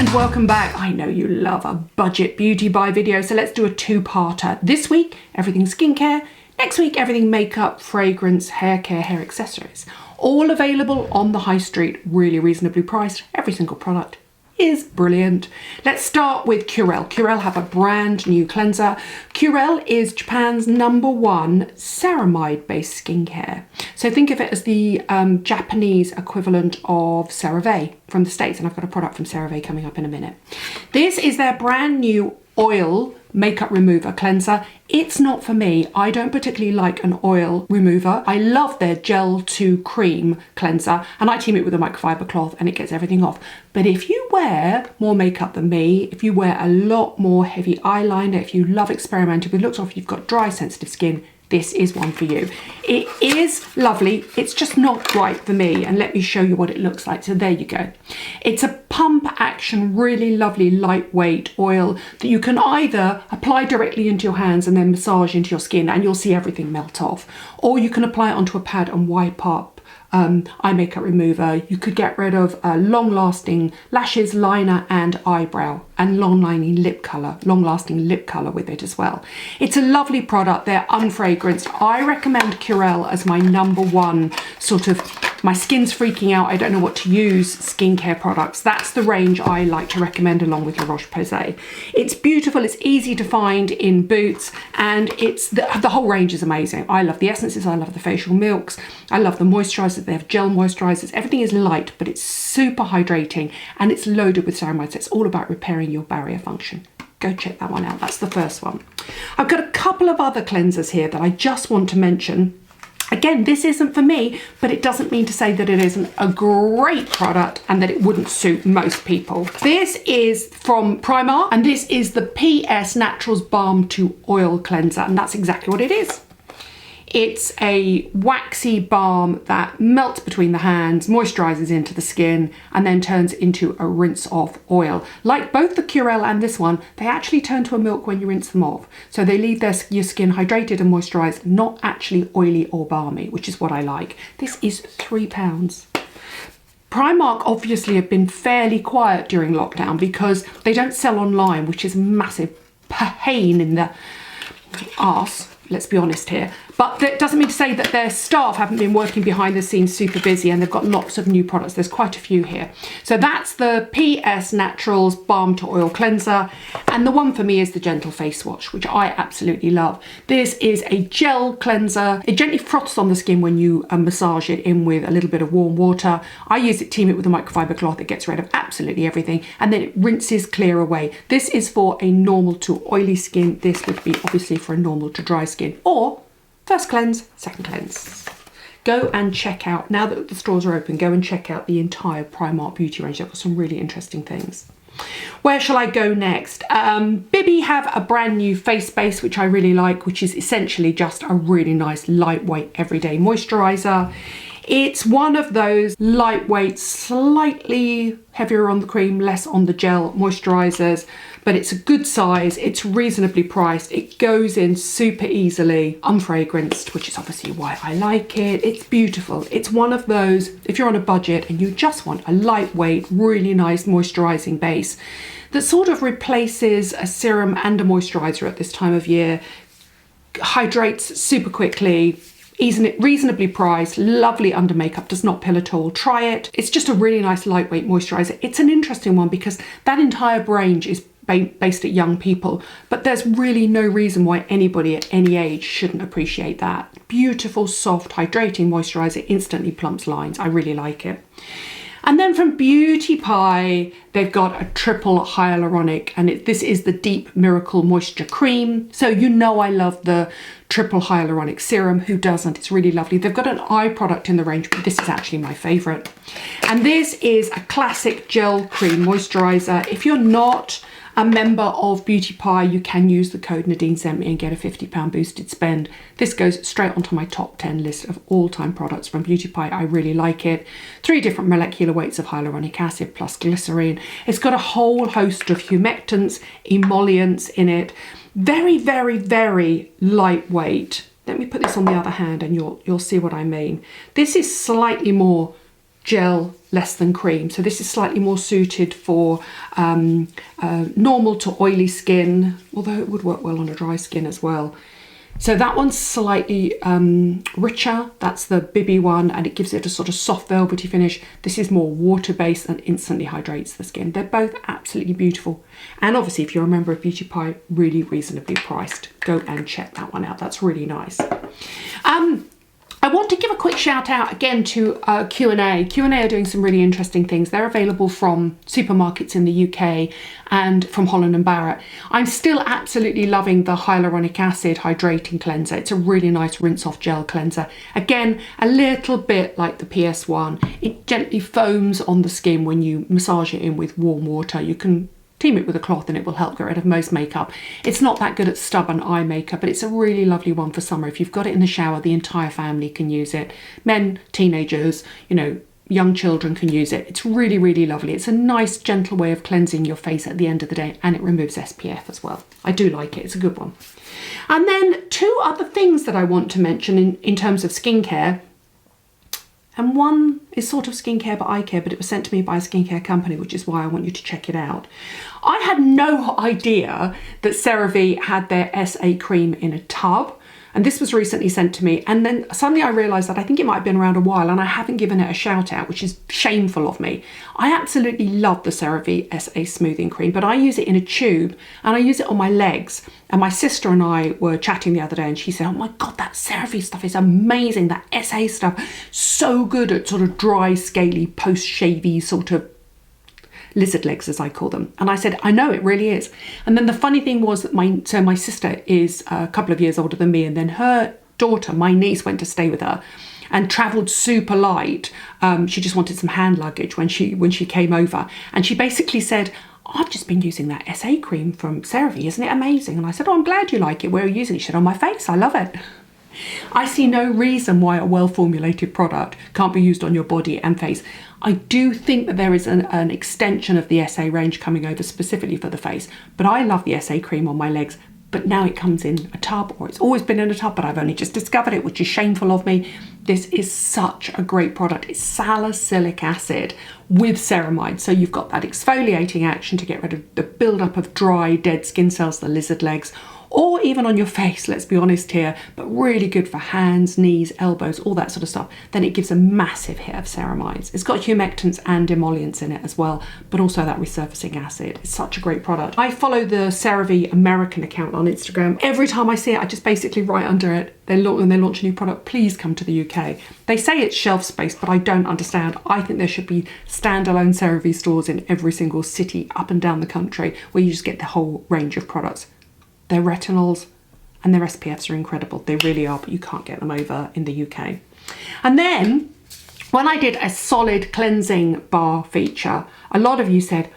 and welcome back. I know you love a budget beauty buy video, so let's do a two-parter. This week, everything skincare. Next week, everything makeup, fragrance, hair care, hair accessories. All available on the high street, really reasonably priced. Every single product is brilliant. Let's start with Curél. Curél have a brand new cleanser. Curél is Japan's #1 ceramide-based skincare. So think of it as the Japanese equivalent of CeraVe from the States, and I've got a product from CeraVe coming up in a minute. This is their brand new oil makeup remover cleanser. It's not for me. I don't particularly like an oil remover. I love their gel to cream cleanser, and I team it with a microfiber cloth and it gets everything off. But if you wear more makeup than me, if you wear a lot more heavy eyeliner, if you love experimenting with looks, or if you've got dry sensitive skin, this is one for you. It is lovely, it's just not right for me, and let me show you what it looks like. So there you go. It's a pump action, really lovely lightweight oil that you can either apply directly into your hands and then massage into your skin and you'll see everything melt off, or you can apply it onto a pad and wipe up eye makeup remover. You could get rid of long-lasting lashes, liner and eyebrow, and long-lasting lip colour with it as well. It's a lovely product. They're unfragranced. I recommend Curél as my #1 sort of, my skin's freaking out, I don't know what to use skincare products. That's the range I like to recommend along with La Roche-Posay. It's beautiful, it's easy to find in Boots, and it's the whole range is amazing. I love the essences, I love the facial milks, I love the moisturizers. They have gel moisturizers. Everything is light, but it's super hydrating and it's loaded with ceramides. So it's all about repairing your barrier function. Go check that one out. That's the first one. I've got a couple of other cleansers here that I just want to mention. Again, this isn't for me, but it doesn't mean to say that it isn't a great product and that it wouldn't suit most people. This is from Primark, and this is the PS Naturals Balm to Oil Cleanser, and that's exactly what it is. It's a waxy balm that melts between the hands, moisturizes into the skin, and then turns into a rinse-off oil. Like both the Curél and this one, they actually turn to a milk when you rinse them off. So they leave your skin hydrated and moisturized, not actually oily or balmy, which is what I like. This is £3. Primark obviously have been fairly quiet during lockdown because they don't sell online, which is a massive pain in the arse. Let's be honest here. But that doesn't mean to say that their staff haven't been working behind the scenes super busy, and they've got lots of new products. There's quite a few here. So that's the PS Naturals Balm to Oil Cleanser. And the one for me is the Gentle Face Wash, which I absolutely love. This is a gel cleanser. It gently froths on the skin when you massage it in with a little bit of warm water. I use it, team it with a microfiber cloth. It gets rid of absolutely everything. And then it rinses clear away. This is for a normal to oily skin. This would be obviously for a normal to dry skin. Or first cleanse, second cleanse. Go and check out, now that the stores are open, go and check out the entire Primark beauty range. They've got some really interesting things. Where shall I go next? Bibby have a brand new face base, which I really like, which is essentially just a really nice, lightweight, everyday moisturizer. It's one of those lightweight, slightly heavier on the cream, less on the gel moisturizers, but it's a good size, it's reasonably priced, it goes in super easily, unfragranced, which is obviously why I like it. It's beautiful. It's one of those, if you're on a budget and you just want a lightweight, really nice moisturizing base that sort of replaces a serum and a moisturizer at this time of year, hydrates super quickly, reasonably priced, lovely under makeup, does not pill at all. Try it. It's just a really nice lightweight moisturizer. It's an interesting one because that entire range is based at young people, but there's really no reason why anybody at any age shouldn't appreciate that. Beautiful, soft, hydrating moisturizer, instantly plumps lines. I really like it. And then from Beauty Pie, they've got a triple hyaluronic, and this is the Deep Miracle Moisture Cream. So you know I love the triple hyaluronic serum. Who doesn't? It's really lovely. They've got an eye product in the range, but this is actually my favorite. And this is a classic gel cream moisturizer. If you're not a member of Beauty Pie, you can use the code Nadine sent me and get a £50 boosted spend. This goes straight onto my top 10 list of all-time products from Beauty Pie. I really like it. 3 different molecular weights of hyaluronic acid plus glycerine. It's got a whole host of humectants, emollients in it. Very, very, very lightweight. Let me put this on the other hand and you'll see what I mean. This is slightly more gel less than cream. So this is slightly more suited for normal to oily skin, although it would work well on a dry skin as well. So that one's slightly richer, that's the Bibby one, and it gives it a sort of soft velvety finish. This is more water-based and instantly hydrates the skin. They're both absolutely beautiful. And obviously, if you're a member of Beauty Pie, really reasonably priced. Go and check that one out, that's really nice. I want to give a quick shout out again to Q&A. Q&A are doing some really interesting things. They're available from supermarkets in the UK and from Holland & Barrett. I'm still absolutely loving the hyaluronic acid hydrating cleanser. It's a really nice rinse off gel cleanser. Again, a little bit like the PS1. It gently foams on the skin when you massage it in with warm water. You can team it with a cloth and it will help get rid of most makeup. It's not that good at stubborn eye makeup, but it's a really lovely one for summer. If you've got it in the shower, the entire family can use it. Men, teenagers, you know, young children can use it. It's really, really lovely. It's a nice, gentle way of cleansing your face at the end of the day, and it removes SPF as well. I do like it. It's a good one. And then two other things that I want to mention in terms of skincare. And one is sort of skincare but eye care, but it was sent to me by a skincare company, which is why I want you to check it out. I had no idea that CeraVe had their SA cream in a tub. And this was recently sent to me, and then suddenly I realised that I think it might have been around a while and I haven't given it a shout out, which is shameful of me. I absolutely love the CeraVe SA smoothing cream, but I use it in a tube and I use it on my legs. And my sister and I were chatting the other day and she said, oh my God, that CeraVe stuff is amazing. That SA stuff, so good at sort of dry, scaly, post-shavy sort of lizard legs, as I call them. And I said, I know, it really is. And then the funny thing was that my sister is a couple of years older than me, and then her daughter, my niece, went to stay with her and travelled super light. She just wanted some hand luggage when she came over, and she basically said, I've just been using that SA cream from CeraVe, isn't it amazing? And I said, oh, I'm glad you like it. Where are you using it? She said, on my face, I love it. I see no reason why a well-formulated product can't be used on your body and face. I do think that there is an extension of the SA range coming over specifically for the face, but I love the SA cream on my legs, but now it comes in a tub, or it's always been in a tub, but I've only just discovered it, which is shameful of me. This is such a great product. It's salicylic acid with ceramide, so you've got that exfoliating action to get rid of the buildup of dry, dead skin cells, the lizard legs, or even on your face, let's be honest here, but really good for hands, knees, elbows, all that sort of stuff. Then it gives a massive hit of ceramides. It's got humectants and emollients in it as well, but also that resurfacing acid. It's such a great product. I follow the CeraVe American account on Instagram. Every time I see it, I just basically write under it, when they launch a new product, please come to the UK. They say it's shelf space, but I don't understand. I think there should be standalone CeraVe stores in every single city up and down the country where you just get the whole range of products. Their retinols and their SPFs are incredible. They really are, but you can't get them over in the UK. And then when I did a solid cleansing bar feature, a lot of you said,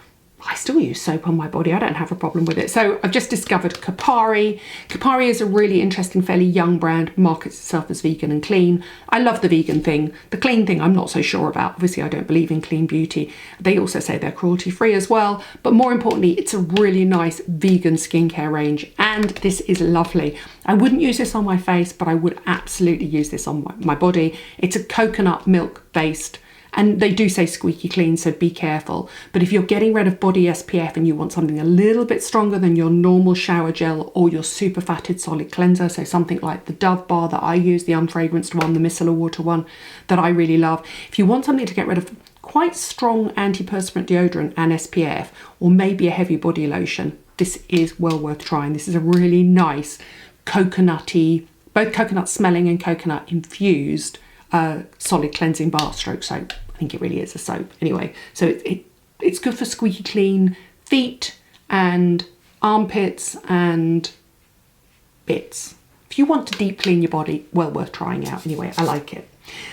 I still use soap on my body. I don't have a problem with it. So I've just discovered Kopari. Kopari is a really interesting, fairly young brand, markets itself as vegan and clean. I love the vegan thing. The clean thing, I'm not so sure about. Obviously, I don't believe in clean beauty. They also say they're cruelty-free as well. But more importantly, it's a really nice vegan skincare range. And this is lovely. I wouldn't use this on my face, but I would absolutely use this on my body. It's a coconut milk based. And they do say squeaky clean, so be careful. But if you're getting rid of body SPF and you want something a little bit stronger than your normal shower gel or your super fatted solid cleanser, so something like the Dove bar that I use, the unfragranced one, the micellar water one that I really love. If you want something to get rid of quite strong antiperspirant deodorant and SPF, or maybe a heavy body lotion, this is well worth trying. This is a really nice coconutty, both coconut smelling and coconut infused solid cleansing bar stroke soap. I think it really is a soap. Anyway, so it's good for squeaky clean feet and armpits and bits. If you want to deep clean your body, well worth trying out. Anyway, I like it.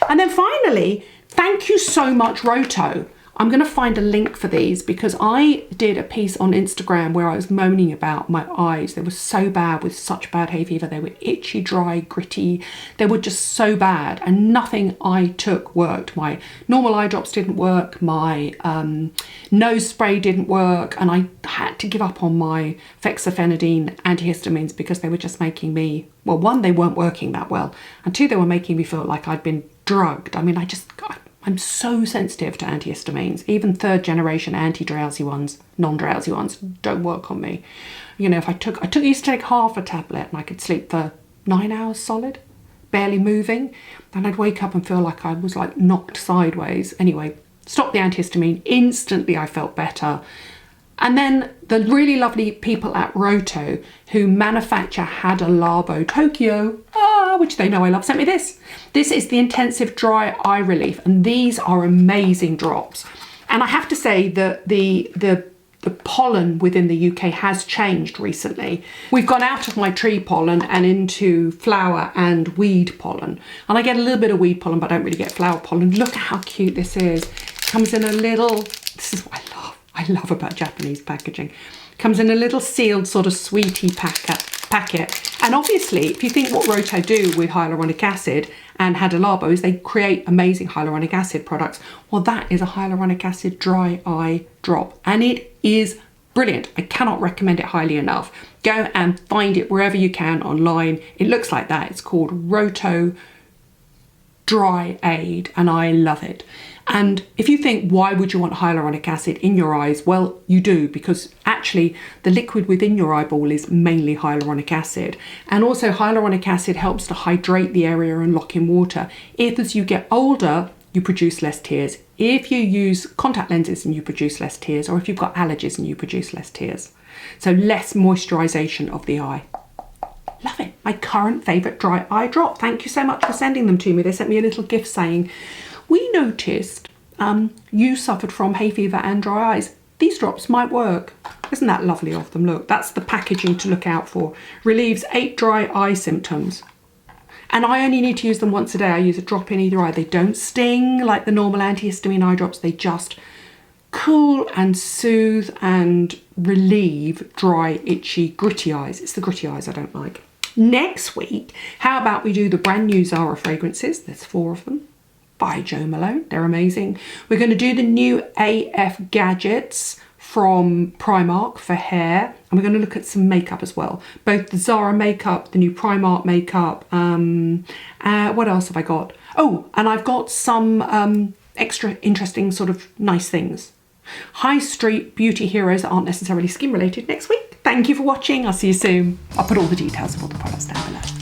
And then finally, thank you so much, Rohto. I'm going to find a link for these because I did a piece on Instagram where I was moaning about my eyes. They were so bad with such bad hay fever. They were itchy, dry, gritty. They were just so bad and nothing I took worked. My normal eye drops didn't work. My nose spray didn't work. And I had to give up on my fexofenadine antihistamines because they were just making me, well, one, they weren't working that well. And two, they were making me feel like I'd been drugged. I mean, I'm so sensitive to antihistamines. Even third generation anti-drowsy ones, non-drowsy ones, don't work on me. You know, if I used to take half a tablet and I could sleep for 9 hours solid, barely moving, and I'd wake up and feel like I was like knocked sideways. Anyway, stopped the antihistamine, instantly I felt better. And then the really lovely people at Rohto, who manufacture Hada Labo Tokyo, which they know I love, sent me this. This is the Intensive Dry Eye Relief, and these are amazing drops. And I have to say that the pollen within the UK has changed recently. We've gone out of my tree pollen and into flower and weed pollen. And I get a little bit of weed pollen, but I don't really get flower pollen. Look at how cute this is. It comes in a little, this is what I love about Japanese packaging. Comes in a little sealed sort of sweetie packet. And obviously, if you think what Rohto do with hyaluronic acid and Hada Labo is they create amazing hyaluronic acid products. Well, that is a hyaluronic acid dry eye drop, and it is brilliant. I cannot recommend it highly enough. Go and find it wherever you can online. It looks like that. It's called Rohto Dry Aid, and I love it. And if you think, why would you want hyaluronic acid in your eyes? Well, you do, because actually the liquid within your eyeball is mainly hyaluronic acid. And also hyaluronic acid helps to hydrate the area and lock in water. If as you get older, you produce less tears. If you use contact lenses and you produce less tears, or if you've got allergies and you produce less tears. So less moisturization of the eye. Love it. My current favourite dry eye drop. Thank you so much for sending them to me. They sent me a little gift saying, we noticed you suffered from hay fever and dry eyes. These drops might work. Isn't that lovely of them? Look, that's the packaging to look out for. Relieves 8 dry eye symptoms. And I only need to use them once a day. I use a drop in either eye. They don't sting like the normal antihistamine eye drops. They just cool and soothe and relieve dry, itchy, gritty eyes. It's the gritty eyes I don't like. Next week, how about we do the brand new Zara fragrances? There's 4 of them by Jo Malone. They're amazing. We're going to do the new AF gadgets from Primark for hair, and we're going to look at some makeup as well. Both the Zara makeup, the new Primark makeup. What else have I got? Oh, and I've got some extra interesting sort of nice things. High street beauty heroes that aren't necessarily skin related next week. Thank you for watching. I'll see you soon. I'll put all the details of all the products down below.